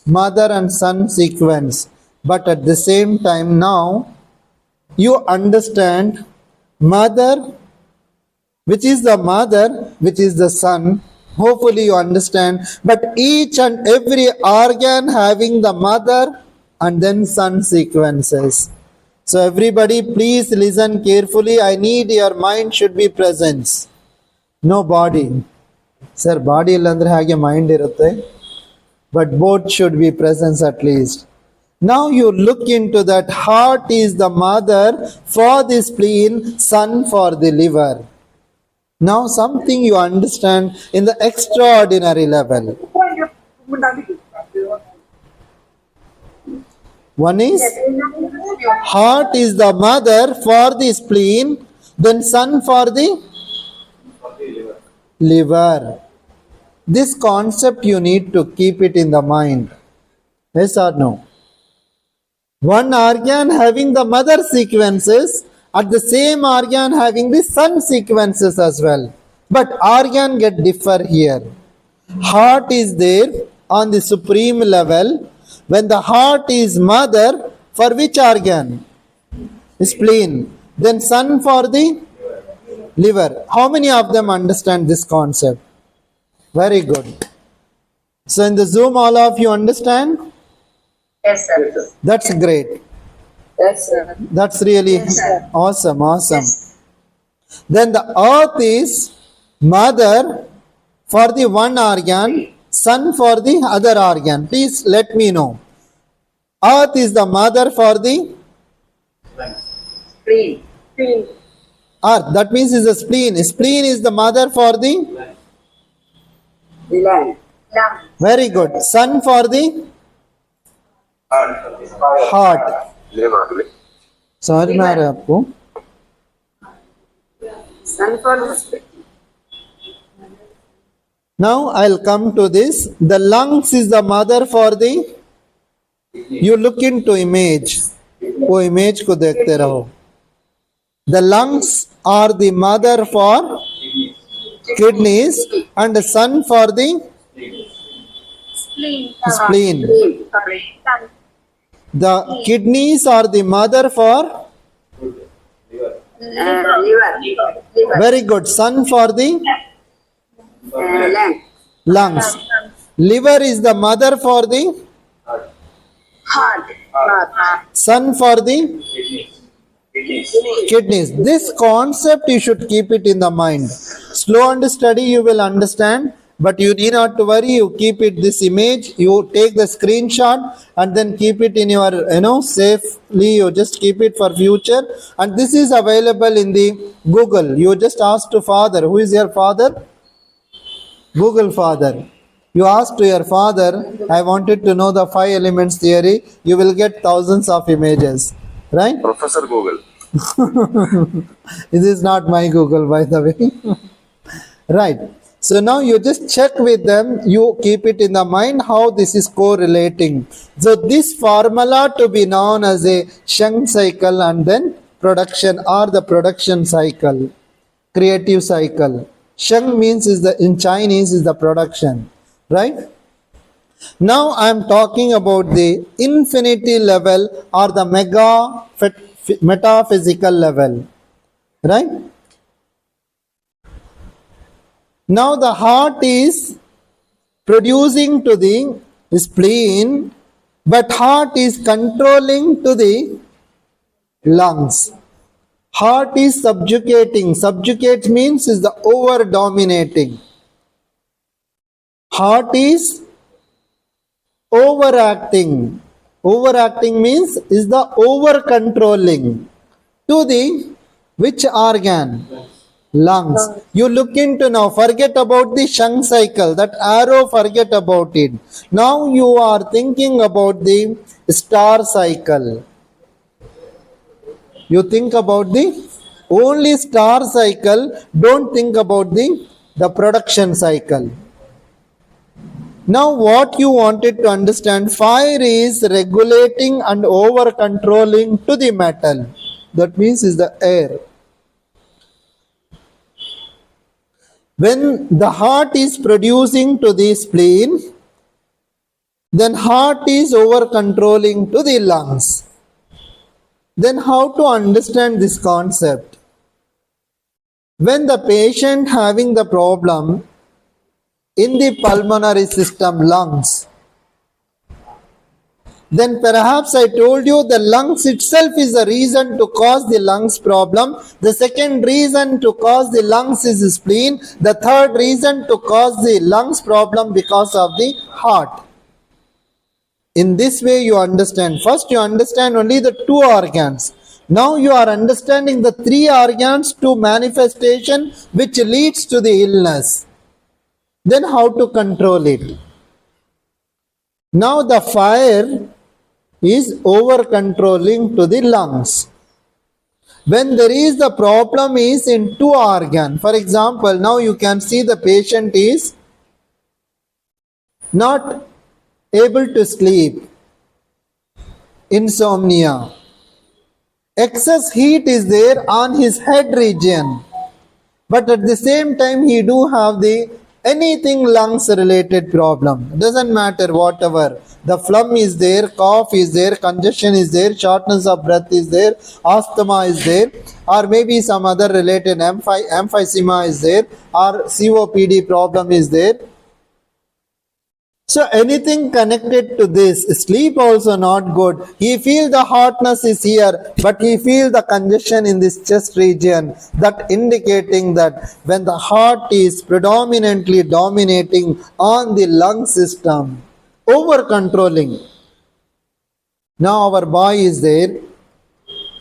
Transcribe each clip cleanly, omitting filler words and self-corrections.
mother and son sequence. But at the same time now, you understand mother, which is the mother, which is the son. Hopefully you understand. But each and every organ having the mother and then son sequences. So everybody please listen carefully. I need your mind should be presence. No body. Sir, body illandre hage mind irutte. But both should be presence at least. Now you look into that. Heart is the mother for the spleen, son for the liver. Now something you understand in the extraordinary level. One is heart is the mother for the spleen, then son for the liver. This concept you need to keep it in the mind. Yes or no? One organ having the mother sequences, at the same organ having the son sequences as well. But organ get differ here. Heart is there on the supreme level. When the heart is mother, for which organ? Spleen. Then son for the liver. How many of them understand this concept? Very good. So in the Zoom, all of you understand? Yes, sir. That's great. Yes, sir. That's really Yes, sir. awesome. Yes. Then the earth is mother for the one organ, son for the other organ. Please let me know. Earth is the mother for the Spleen. Spleen. earth. That means is a spleen. Spleen is the mother for the. Lung. Lung. Very good. Son for the heart. समझ में आ रहा है आपको? Sun for the spleen. Now I'll come to this. The lungs is the mother for the. You look into image. वो image को देखते रहो. The lungs are the mother for kidneys and the son for the Spleen. spleen. Sorry. The kidneys are the mother for. Liver. Liver. Very good. Son for the Lung. lungs. Liver is the mother for the. Heart. Heart. Son for the kidneys. This concept you should keep it in the mind. Slow and steady you will understand, but you need not to worry. You keep it this image. You take the screenshot and then keep it in your safely. You just keep it for future. And this is available in the Google. You just ask to father. Who is your father? Google father. You ask to your father, I wanted to know the 5 elements theory. You will get thousands of images. Right? Professor Google. This is not my Google, by the way. Right. So now you just check with them. You keep it in the mind how this is correlating. So this formula to be known as a Sheng cycle and then production or the production cycle, creative cycle. Sheng means in Chinese is the production. Right? Now I am talking about the infinity level or the metaphysical level. Right? Now the heart is producing to the spleen, but heart is controlling to the lungs. Heart is subjugating. Subjugate means is the over dominating. Heart is overacting. Overacting means is the over controlling to the which organ? Lungs. You look into now, forget about the Sheng cycle, that arrow, forget about it. Now you are thinking about the star cycle. You think about the only star cycle, don't think about the production cycle. Now what you wanted to understand, fire is regulating and over controlling to the metal. That means is the air. When the heart is producing to the spleen, then heart is over controlling to the lungs. Then how to understand this concept? When the patient having the problem in the pulmonary system, lungs, then perhaps I told you the lungs itself is the reason to cause the lungs problem. The second reason to cause the lungs is the spleen. The third reason to cause the lungs problem because of the heart. In this way you understand. First you understand only the two organs. Now you are understanding the three organs to manifestation which leads to the illness. Then how to control it? Now the fire is over controlling to the lungs. When there is the problem is in two organ. For example, now you can see the patient is not able to sleep, insomnia, excess heat is there on his head region, but at the same time he do have the anything lungs related problem. Doesn't matter whatever, the phlegm is there, cough is there, congestion is there, shortness of breath is there, asthma is there, or maybe some other related emphysema is there, or COPD problem is there. So anything connected to this, sleep also not good. He feel the hotness is here, but he feel the congestion in this chest region, that indicating that when the heart is predominantly dominating on the lung system, over controlling. Now our boy is there.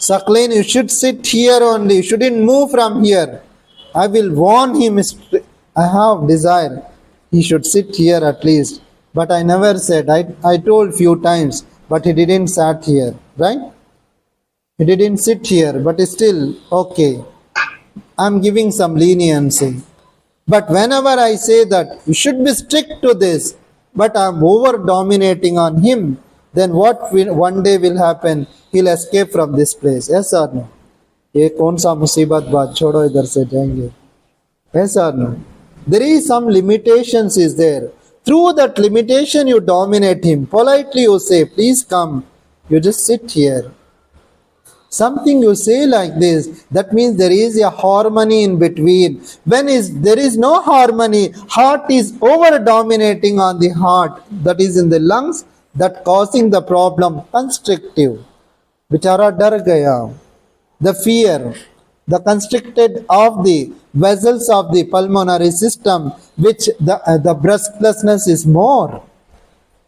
Sakleen, you should sit here only, you shouldn't move from here. I will warn him, I have desire, he should sit here at least. But I never said, I told few times, but he didn't sat here, right? He didn't sit here, but still, okay. I'm giving some leniency. But whenever I say that you should be strict to this, but I'm over dominating on him, then what will one day will happen? He'll escape from this place. Yes or no? ये कौन सा मुसीबत बात छोड़ो इधर से जाएंगे. Yes or no? There is some limitations is there. Through that limitation you dominate him. Politely you say, please come. You just sit here. Something you say like this, that means there is a harmony in between. When there is no harmony, heart is over dominating on the heart, that is in the lungs, that causing the problem, constrictive. Bichara dar gaya. The fear, the constricted of the vessels of the pulmonary system, which the breathlessness is more.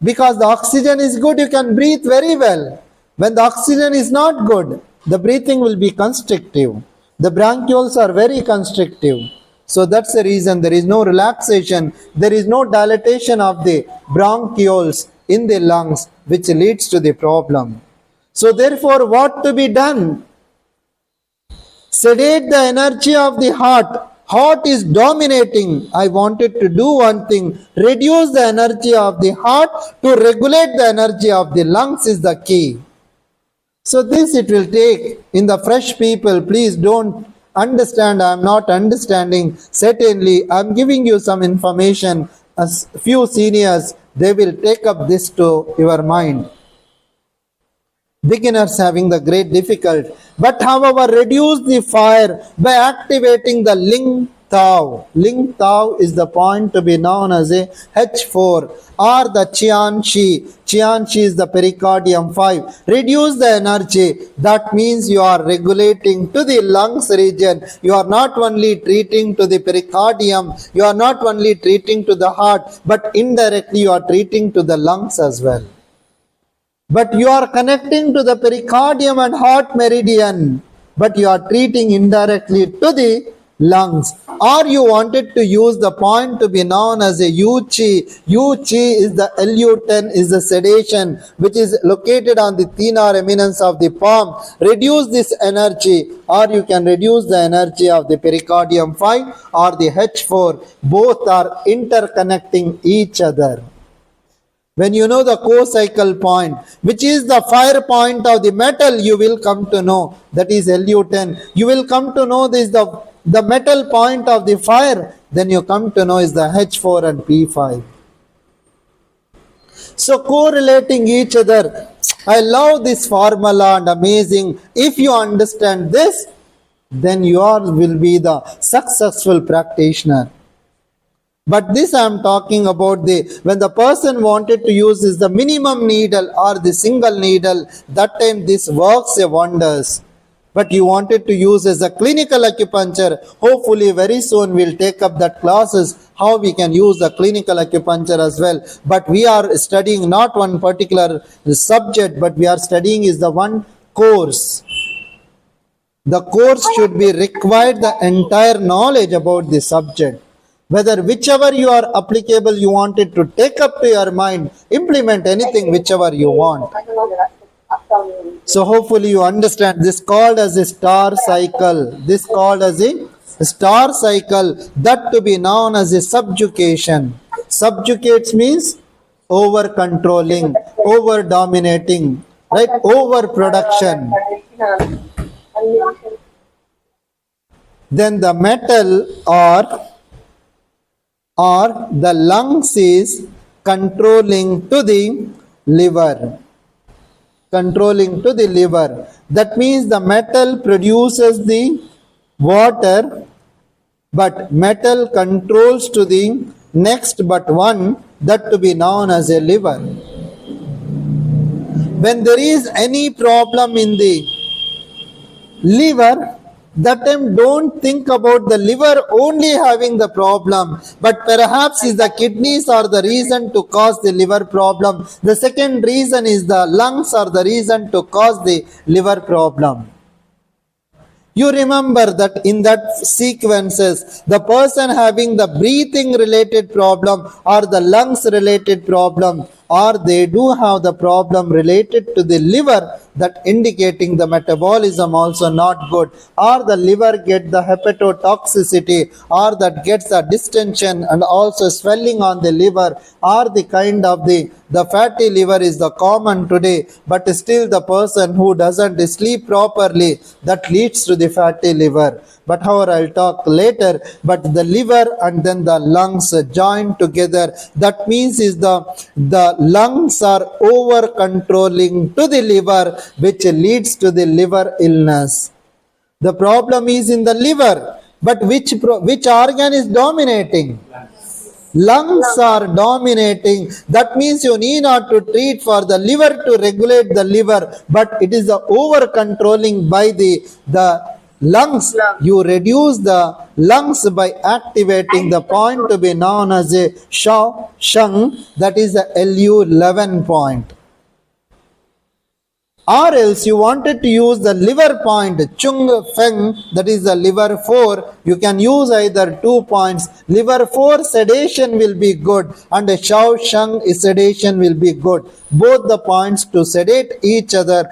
Because the oxygen is good, you can breathe very well. When the oxygen is not good, the breathing will be constrictive. The bronchioles are very constrictive. So that's the reason there is no relaxation, there is no dilatation of the bronchioles in the lungs, which leads to the problem. So therefore, what to be done? Sedate the energy of the heart. Heart is dominating. I wanted to do one thing. Reduce the energy of the heart to regulate the energy of the lungs is the key. So this it will take. In the fresh people, please don't understand. I am not understanding. Certainly, I am giving you some information. As few seniors, they will take up this to your mind. Beginners having the great difficulty, but however reduce the fire by activating the Ling Tao. Ling Tao is the point to be known as a H4 or the Qian Shi. Qian Shi is the pericardium 5. Reduce the energy. That means you are regulating to the lungs region. You are not only treating to the pericardium, you are not only treating to the heart, but indirectly you are treating to the lungs as well. But you are connecting to the pericardium and heart meridian, but you are treating indirectly to the lungs. Or you wanted to use the point to be known as a Yu-Chi. Yu-Chi is the LU10 is the sedation, which is located on the thenar eminence of the palm. Reduce this energy, or you can reduce the energy of the pericardium 5 or the H4. Both are interconnecting each other. When you know the co-cycle point, which is the fire point of the metal, you will come to know that is Lu10. You will come to know this the metal point of the fire. Then you come to know is the H4 and P5. So correlating each other. I love this formula and amazing. If you understand this, then you will be the successful practitioner. But this I am talking about when the person wanted to use is the minimum needle or the single needle, that time this works wonders. But you wanted to use as a clinical acupuncture, hopefully very soon we'll take up that classes, how we can use the clinical acupuncture as well. But we are studying not one particular subject, but we are studying is the one course. The course should be required the entire knowledge about the subject. Whether whichever you are applicable, you wanted to take up to your mind, implement anything whichever you want. So hopefully you understand this called as a star cycle. This called as a star cycle, that to be known as a subjugation. Subjugates means over controlling, over dominating, right? Overproduction. Then the metal or the lungs is controlling to the liver. Controlling to the liver. That means the metal produces the water, but metal controls to the next but one, that to be known as a liver. When there is any problem in the liver, that time don't think about the liver only having the problem, but perhaps is the kidneys are the reason to cause the liver problem. The second reason is the lungs are the reason to cause the liver problem. You remember that in that sequences, the person having the breathing related problem or the lungs related problem, or they do have the problem related to the liver, that indicating the metabolism also not good, or the liver get the hepatotoxicity, or that gets a distension and also swelling on the liver, or the kind of the fatty liver is the common today, but still the person who doesn't sleep properly, that leads to the fatty liver. But however, I'll talk later. But the liver and then the lungs joined together, that means is the lungs are over controlling to the liver, which leads to the liver illness. The problem is in the liver, but which organ is dominating? Lungs are dominating. That means you need not to treat for the liver to regulate the liver, but it is the over controlling by the lungs. You reduce the lungs by activating the point to be known as a shung, that is the Lu11 point. Or else you wanted to use the liver point, Chung Feng, that is the liver 4. You can use either 2 points. Liver 4 sedation will be good, and Shao Sheng sedation will be good. Both the points to sedate each other,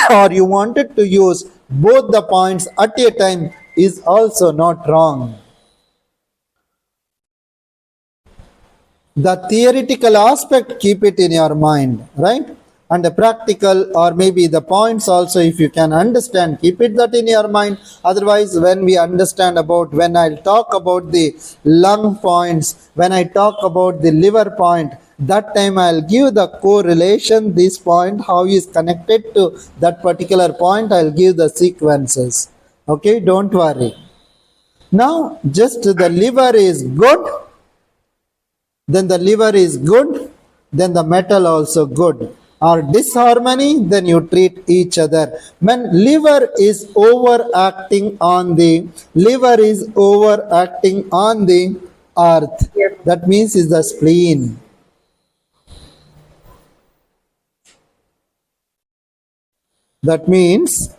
or you wanted to use both the points at a time, is also not wrong. The theoretical aspect, keep it in your mind, right? And the practical, or maybe the points also, if you can understand, keep it that in your mind. Otherwise, when we understand about, when I'll talk about the lung points, when I talk about the liver point, that time I'll give the correlation, this point, how is connected to that particular point, I'll give the sequences. Okay, don't worry. Now, just the liver is good, then the liver is good, then the metal also good. Or disharmony, then you treat each other. When liver is overacting on the earth, that means is the spleen. That means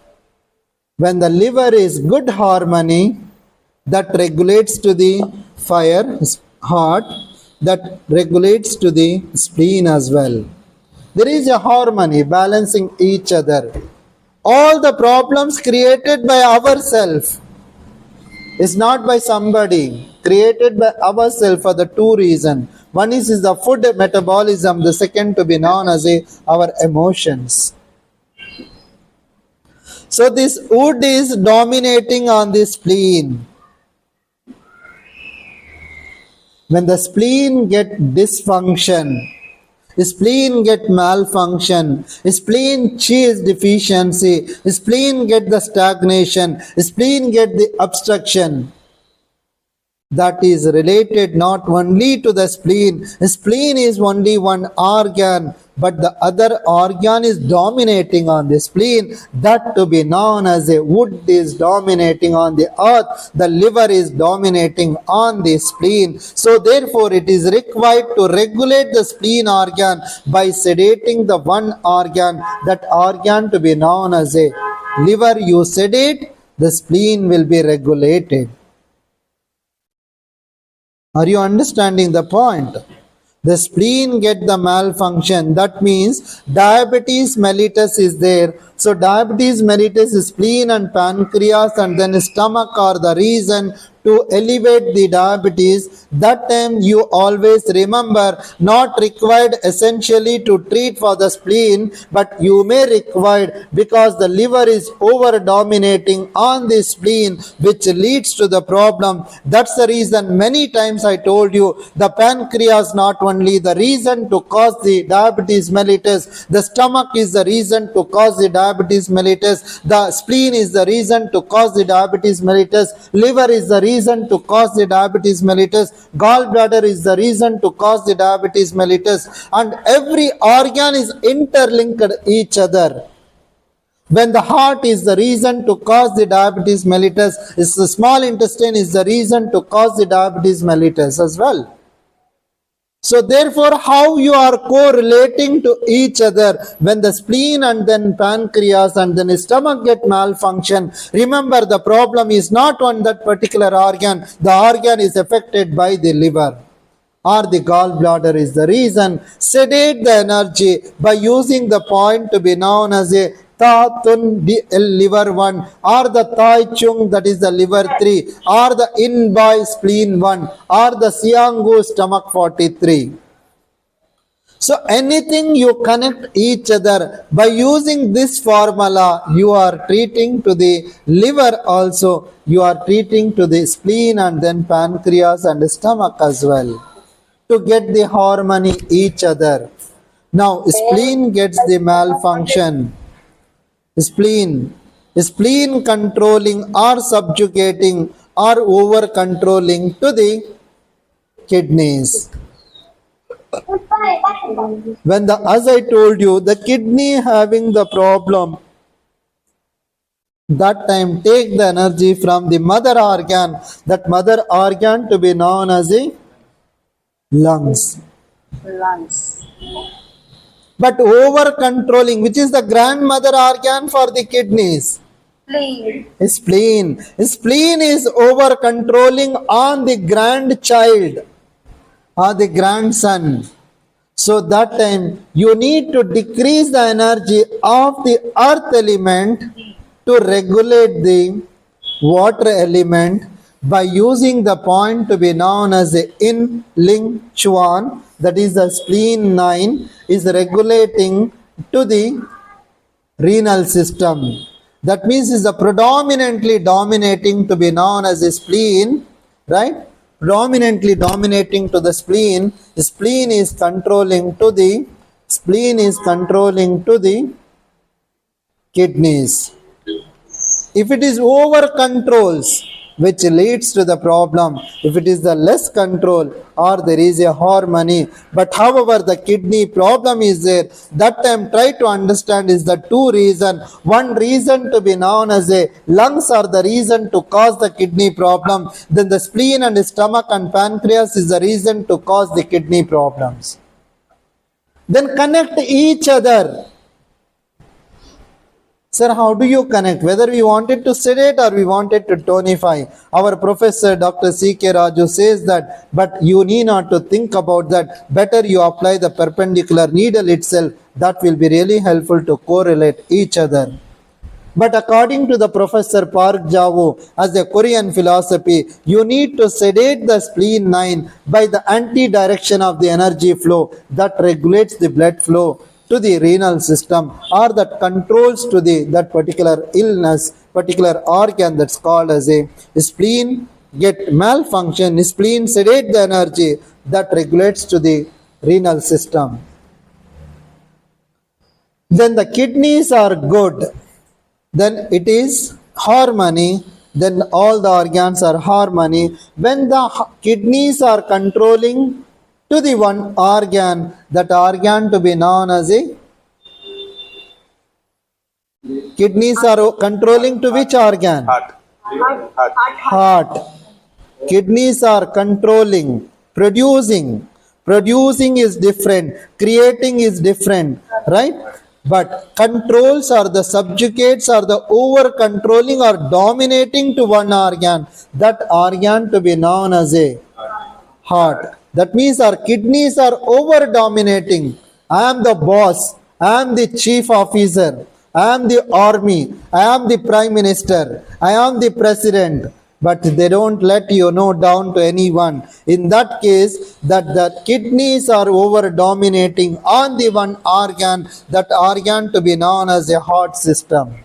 when the liver is good harmony, that regulates to the fire, heart, that regulates to the spleen as well. There is a harmony, balancing each other. All the problems created by ourselves is not by somebody, created by ourselves for the two reasons. One is the food metabolism, the second to be known as our emotions. So this wood is dominating on the spleen. When the spleen get dysfunction, spleen get malfunction, spleen cheese deficiency, spleen get the stagnation, spleen get the obstruction. That is related not only to the spleen. Spleen is only one organ, but the other organ is dominating on the spleen. That to be known as a wood is dominating on the earth. The liver is dominating on the spleen. So therefore it is required to regulate the spleen organ by sedating the one organ. That organ to be known as a liver. You sedate, the spleen will be regulated. Are you understanding the point? The spleen get the malfunction. That means diabetes mellitus is there. So diabetes mellitus, spleen and pancreas and then stomach are the reason to elevate the diabetes. That time you always remember, not required essentially to treat for the spleen, but you may require because the liver is over dominating on the spleen, which leads to the problem. That's the reason many times I told you the pancreas not only the reason to cause the diabetes mellitus, the stomach is the reason to cause the diabetes mellitus, the spleen is the reason to cause the diabetes mellitus, liver is the reason to cause the diabetes mellitus, gallbladder is the reason to cause the diabetes mellitus, and every organ is interlinked each other. When the heart is the reason to cause the diabetes mellitus, the small intestine is the reason to cause the diabetes mellitus as well. So therefore, how you are correlating to each other when the spleen and then pancreas and then stomach get malfunction. Remember, the problem is not on that particular organ. The organ is affected by the liver or the gallbladder is the reason. Sedate the energy by using the point to be known as a Ta Tun liver 1 or the Tai Chung, that is the liver 3, or the In Bai spleen 1 or the Siangu stomach 43. So anything you connect each other by using this formula, you are treating to the liver also, you are treating to the spleen and then pancreas and stomach as well, to get the harmony each other. Now spleen gets the malfunction. Spleen controlling or subjugating or over controlling to the kidneys. When as I told you, the kidney having the problem, that time take the energy from the mother organ, that mother organ to be known as the lungs. But over controlling, which is the grandmother organ for the kidneys? Spleen. Spleen is over controlling on the grandchild or the grandson. So that time you need to decrease the energy of the earth element to regulate the water element by using the point to be known as the In Ling Chuan, that is the spleen 9 is regulating to the renal system. That means is the predominantly dominating to be known as a spleen, right? Predominantly dominating to the spleen. Spleen is controlling to the kidneys. If it is over controls, which leads to the problem, if it is the less control or there is a harmony, but however the kidney problem is there, that time try to understand is the two reason. One reason to be known as a lungs are the reason to cause the kidney problem, then the spleen and stomach and pancreas is the reason to cause the kidney problems. Then connect each other. Sir, how do you connect? Whether we wanted to sedate or we wanted to tonify. Our professor Dr. C.K. Raju says that, but you need not to think about that. Better you apply the perpendicular needle itself. That will be really helpful to correlate each other. But according to the Professor Park Jawo, as a Korean philosophy, you need to sedate the spleen 9 by the anti-direction of the energy flow that regulates the blood flow to the renal system or that controls to the that particular illness, particular organ that's called as a spleen get malfunction, spleen sedate the energy that regulates to the renal system. then the kidneys are good, then it is harmony, then all the organs are harmony. When the kidneys are controlling to the one organ, that organ to be known as a kidneys are controlling to which organ? Heart. Heart. Heart. Kidneys are controlling, producing. Producing is different, creating is different, right? But controls or the subjugates or the over controlling or dominating to one organ, that organ to be known as a heart. That means our kidneys are over dominating. I am the boss, I am the chief officer, I am the army, I am the prime minister, I am the president. But they don't let you know down to anyone. In that case, that the kidneys are over dominating on the one organ, that organ to be known as a heart system.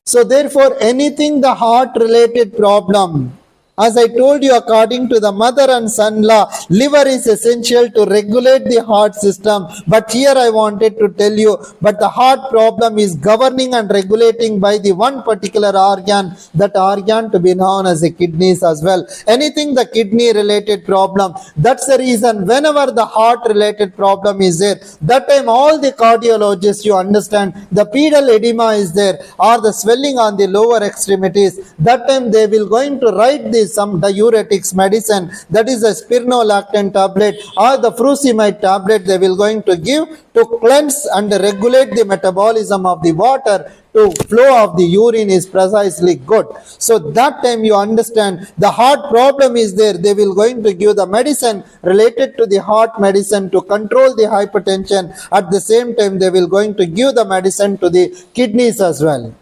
So therefore, anything the heart related problem, as I told you, according to the mother and son law, liver is essential to regulate the heart system. But here I wanted to tell you, but the heart problem is governing and regulating by the one particular organ, that organ to be known as the kidneys as well. Anything the kidney related problem, that's the reason whenever the heart related problem is there, that time all the cardiologists, you understand, the pedal edema is there or the swelling on the lower extremities, that time they will going to write this some diuretics medicine, that is a spironolactone tablet or the furosemide tablet they will going to give to cleanse and regulate the metabolism of the water, to flow of the urine is precisely good. So that time you understand the heart problem is there, they will going to give the medicine related to the heart medicine to control the hypertension. At the same time they will going to give the medicine to the kidneys as well.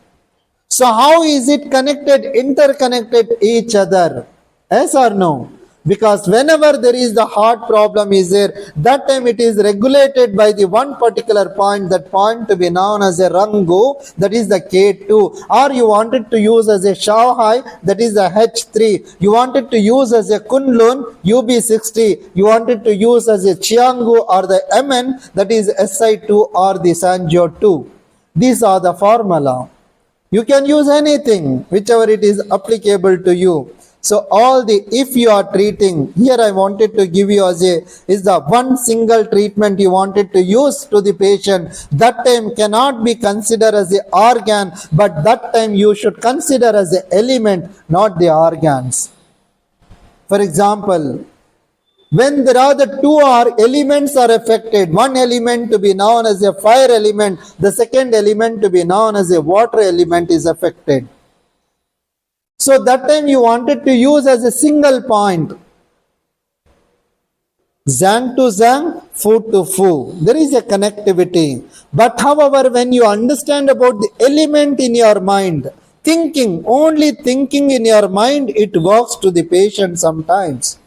So how is it connected, interconnected each other? Yes or no? Because whenever there is the heart problem is there, that time it is regulated by the one particular point, that point to be known as a Rango, that is the K2. Or you wanted to use as a Shanghai, that is the H3. You wanted to use as a Kunlun, UB60. You wanted to use as a Chiangu or the MN, that is SI2 or the Sanjo 2. These are the formula. You can use anything, whichever it is applicable to you. So all the, if you are treating, here I wanted to give you as a, is the one single treatment you wanted to use to the patient, that time cannot be considered as the organ, but that time you should consider as the element, not the organs. For example, when there are the two elements are affected, one element to be known as a fire element, the second element to be known as a water element is affected. So that time you wanted to use as a single point. Zang to zang, food to food. There is a connectivity. But however, when you understand about the element in your mind, thinking, only thinking in your mind, it works to the patient sometimes.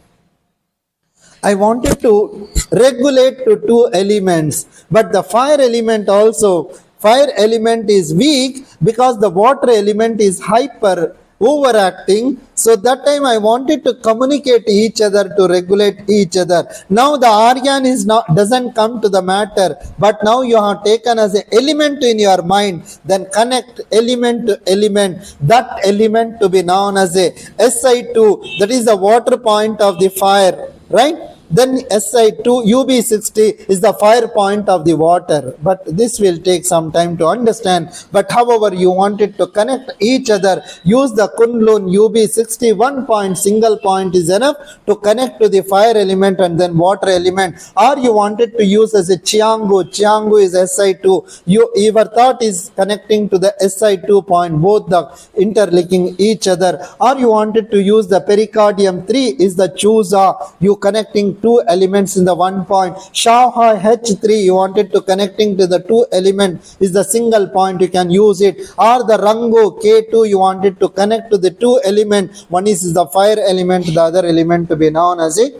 I wanted to regulate to two elements, but the fire element also, fire element is weak because the water element is hyper overacting. So that time I wanted to communicate each other to regulate each other. Now the organ is not, doesn't come to the matter, but now you have taken as an element in your mind, then connect element to element, that element to be known as a SI2, that is the water point of the fire, right? Then SI2 UB60 is the fire point of the water. But this will take some time to understand. But however, you wanted to connect each other, use the Kunlun UB60, one point, single point is enough to connect to the fire element and then water element. Or you wanted to use as a Chiangu, Chiangu is SI2. Your thought is connecting to the SI2 point, both the interlinking each other. Or you wanted to use the pericardium 3 is the Chusa, you connecting two elements in the one point. Shanghai H3 you wanted to connecting to the two element is the single point, you can use it. Or the Rango K2 you wanted to connect to the two element, one is the fire element, the other element to be known as a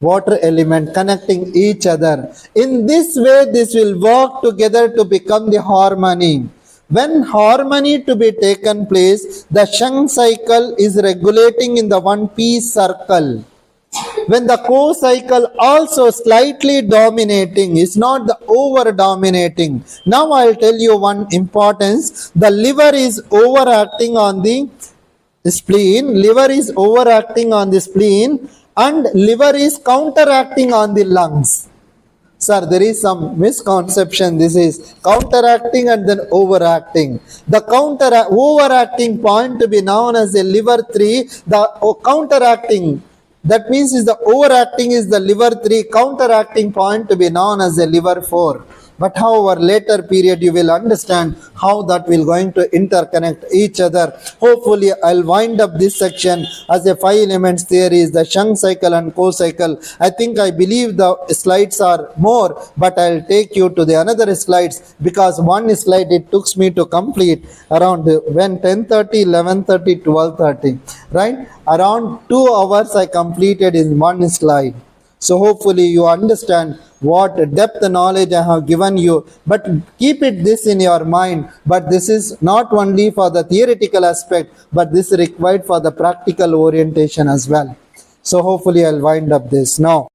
water element, connecting each other. In this way this will work together to become the harmony. When harmony to be taken place, the Shang cycle is regulating in the one piece circle. when the co-cycle also slightly dominating, is not the over dominating. Now I'll tell you one importance. The liver is overacting on the spleen, liver is overacting on the spleen, and liver is counteracting on the lungs. Sir, there is some misconception. This is counteracting and then overacting. The overacting point to be known as the liver 3. The counteracting, that means is the overacting is the liver 3. Counteracting point to be known as the liver 4. But however, later period you will understand how that will going to interconnect each other. Hopefully, I'll wind up this section as a 5 elements theory is the shunt cycle and co-cycle. I believe the slides are more, but I'll take you to the another slides, because one slide it took me to complete around when 10:30, 11:30, 12:30, right? Around 2 hours I completed in one slide. So hopefully you understand what depth knowledge I have given you, but keep it this in your mind. But this is not only for the theoretical aspect, but this is required for the practical orientation as well. So hopefully I'll wind up this now.